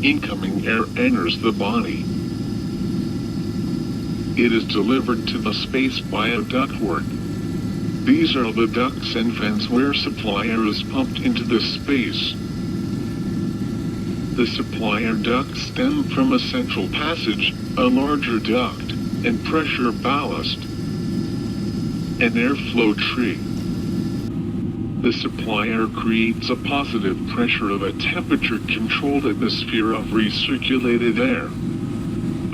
Incoming air enters the body. It is delivered to the space via ductwork. These are the ducts and vents where supply air is pumped into the space. The supply air ducts stem from a central passage, a larger duct, and pressure ballast, an airflow tree. The supply air creates a positive pressure of a temperature-controlled atmosphere of recirculated air,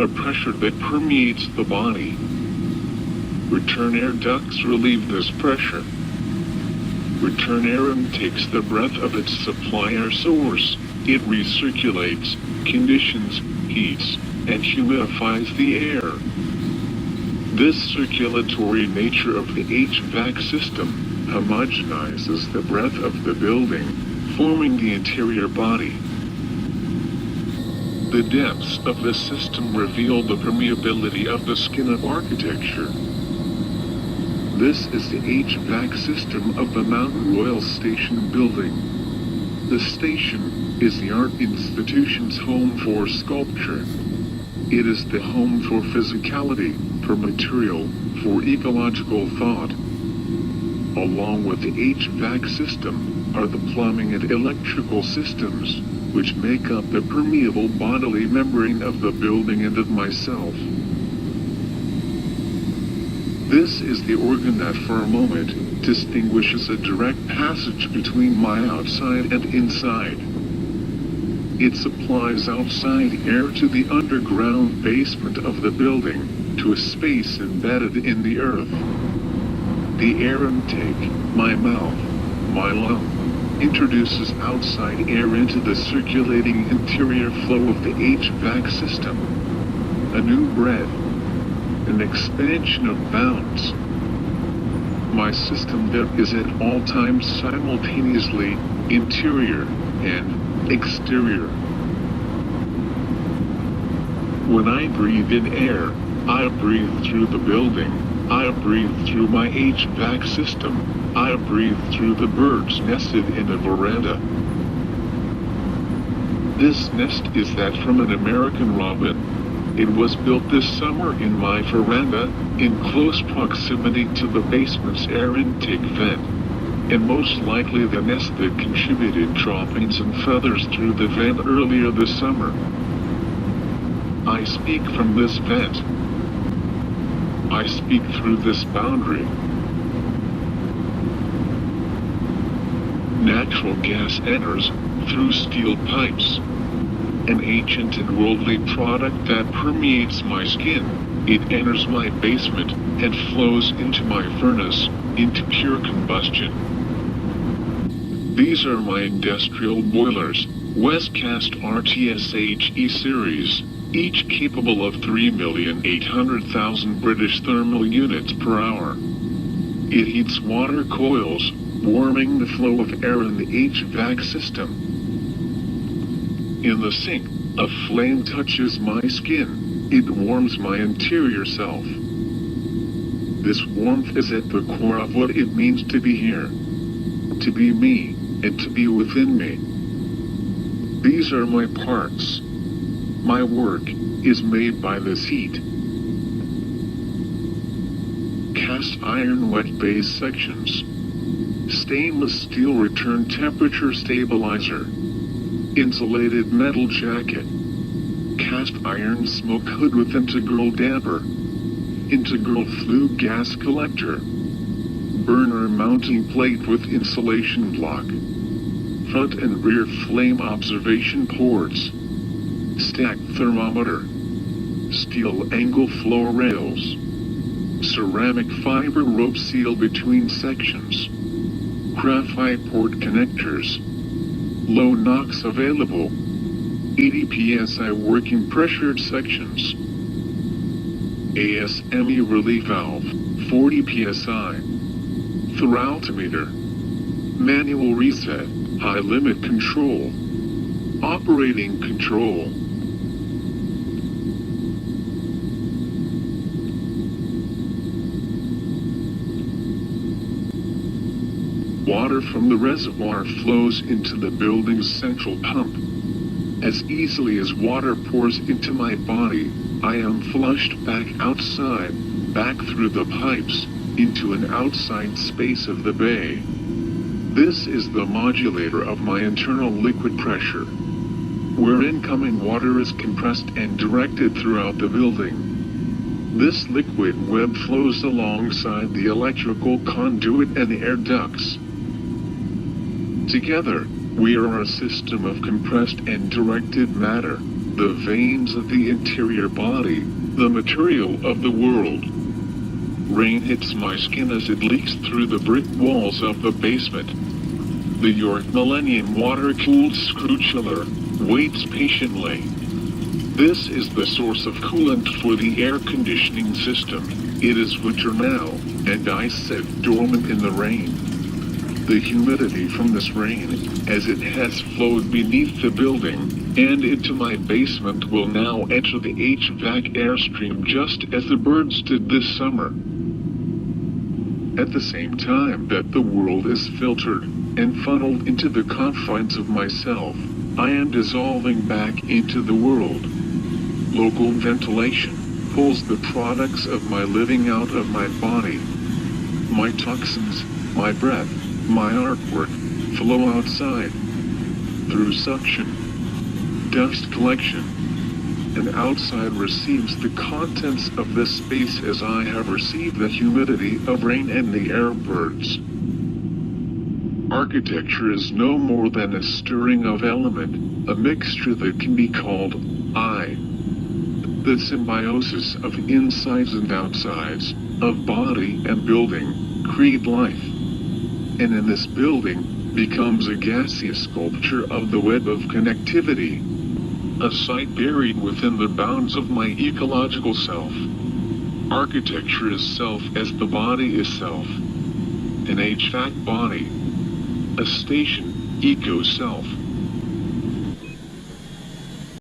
a pressure that permeates the body. Return air ducts relieve this pressure. Return air intakes the breath of its supply air source. It recirculates, conditions, heats, and humidifies the air. This circulatory nature of the HVAC system homogenizes the breath of the building, forming the interior body. The depths of the system reveal the permeability of the skin of architecture. This is the HVAC system of the Mountain Royal Station building. The station is the art institution's home for sculpture. It is the home for physicality, for material, for ecological thought. Along with the HVAC system are the plumbing and electrical systems, which make up the permeable bodily membrane of the building and of myself. This is the organ that for a moment distinguishes a direct passage between my outside and inside. It supplies outside air to the underground basement of the building, to a space embedded in the earth. The air intake, my mouth, my lung, introduces outside air into the circulating interior flow of the HVAC system. A new breath, an expansion of bounds. My system that is at all times simultaneously interior and exterior. When I breathe in air, I breathe through the building. I breathe through my HVAC system. I breathe through the birds nested in a veranda. This nest is that from an American robin. It was built this summer in my veranda, in close proximity to the basement's air intake vent, and most likely the nest that contributed droppings and feathers through the vent earlier this summer. I speak from this vent. I speak through this boundary. Natural gas enters through steel pipes, an ancient and worldly product that permeates my skin. It enters my basement and flows into my furnace, into pure combustion. These are my industrial boilers, Westcast RTSHE series, each capable of 3,800,000 British thermal units per hour. It heats water coils, warming the flow of air in the HVAC system. In the sink, a flame touches my skin. It warms my interior self. This warmth is at the core of what it means to be here, to be me, and to be within me. These are my parts. My work is made by this heat. Cast iron wet base sections. Stainless steel return temperature stabilizer. Insulated metal jacket. Cast iron smoke hood with integral damper. Integral flue gas collector. Burner mounting plate with insulation block. Front and rear flame observation ports. Stacked thermometer. Steel angle floor rails. Ceramic fiber rope seal between sections. Graphite port connectors. Low NOx available. 80 psi working pressured sections. ASME relief valve, 40 psi. Theraltimeter. Manual reset, high limit control. Operating control. Water from the reservoir flows into the building's central pump. As easily as water pours into my body, I am flushed back outside, back through the pipes, into an outside space of the bay. This is the modulator of my internal liquid pressure, where incoming water is compressed and directed throughout the building. This liquid web flows alongside the electrical conduit and the air ducts. Together, we are a system of compressed and directed matter, the veins of the interior body, the material of the world. Rain hits my skin as it leaks through the brick walls of the basement. The York Millennium water-cooled screw chiller waits patiently. This is the source of coolant for the air conditioning system. It is winter now, and I sit dormant in the rain. The humidity from this rain, as it has flowed beneath the building and into my basement, will now enter the HVAC airstream just as the birds did this summer. At the same time that the world is filtered and funneled into the confines of myself, I am dissolving back into the world. Local ventilation pulls the products of my living out of my body. My toxins, my breath, my artwork flow outside through suction, dust collection, and outside receives the contents of this space as I have received the humidity of rain and the air birds. Architecture is no more than a stirring of element, a mixture that can be called I. The symbiosis of insides and outsides, of body and building, create life. And in this building becomes a gaseous sculpture of the web of connectivity, a site buried within the bounds of my ecological self. Architecture is self as the body is self. An HVAC body. A station, eco-self.